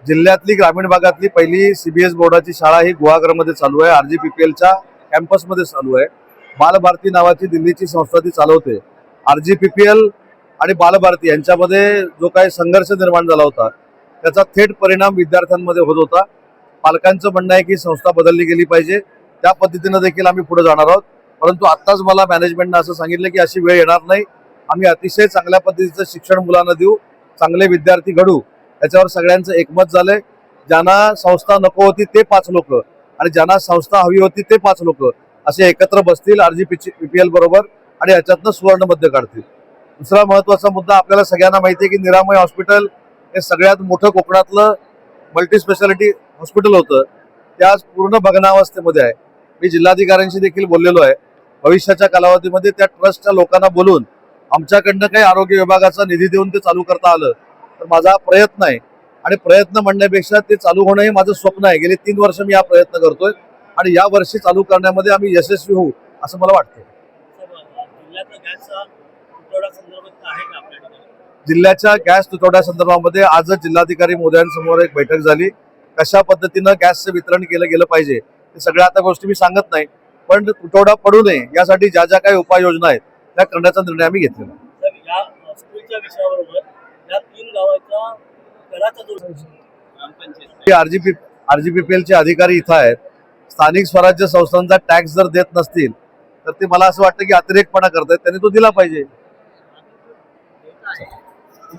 जिल्ह्यातली ग्रामीण भागातली पहिली CBS बोर्डाची शाळा ही गुहागरमध्ये चालू आहे। RGPPLच्या कॅम्पसमध्ये चालू आहे। बालभारती नावाची दिल्लीची संस्था ती चालवते। RGPPL आणि बालभारती यांच्यामध्ये जो काही संघर्ष निर्माण झाला होता त्याचा थेट परिणाम विद्यार्थ्यांमध्ये होत होता। पालकांचं म्हणणं आहे की संस्था बदलली गेली पाहिजे, त्या पद्धतीने देखील आम्ही पुढे जाणार आहोत। परंतु आत्ताच मला मॅनेजमेंटने असं सांगितलं की अशी वेळ येणार नाही, आम्ही अतिशय चांगल्या पद्धतीचं शिक्षण मुलांना देऊ, चांगले विद्यार्थी घडू। त्याच्यावर सगळ्यांचं एकमत झालंय। ज्यांना संस्था नको होती ते 5 लोक आणि ज्यांना संस्था हवी होती ते 5 लोक असे एकत्र बसतील RGPPL बरोबर आणि याच्यातनं सुवर्णमध्य काढतील। दुसरा महत्त्वाचा मुद्दा, आपल्याला सगळ्यांना माहिती आहे की निरामय हॉस्पिटल हे सगळ्यात मोठं कोकणातलं मल्टी स्पेशालिटी हॉस्पिटल होतं, ते आज पूर्ण भग्नावस्थेमध्ये आहे। मी जिल्हाधिकाऱ्यांशी देखील बोललेलो आहे। भविष्याच्या कालावधीमध्ये त्या ट्रस्टच्या लोकांना बोलून आमच्याकडनं काही आरोग्य विभागाचा निधी देऊन ते चालू करता आलं तर माझा हा प्रयत्न आहे। आणि प्रयत्न म्हणण्यापेक्षा ते चालू होणं हे माझं स्वप्न आहे। गेले 3 वर्ष मी हा प्रयत्न करतोय आणि या वर्षी चालू करण्यामध्ये आम्ही यशस्वी होऊ असं मला वाटतं। जिल्ह्याच्या गॅस तुटवड्या संदर्भामध्ये आजच जिल्हाधिकारी महोदयांसमोर एक बैठक झाली। कशा पद्धतीनं गॅसचं वितरण केलं गेलं पाहिजे हे सगळ्या आता गोष्टी मी सांगत नाही, पण तुटवडा पडू नये यासाठी ज्या ज्या काही उपाययोजना आहेत त्या करण्याचा निर्णय आम्ही घेतलेला आहे। RGPPLचे अधिकारी इथं आहेत। स्थानिक स्वराज्य संस्थांचा टॅक्स जर देत नसतील तर ते मला असं वाटतं की अतिरेकपणा करतायत, त्यांनी तो दिला पाहिजे।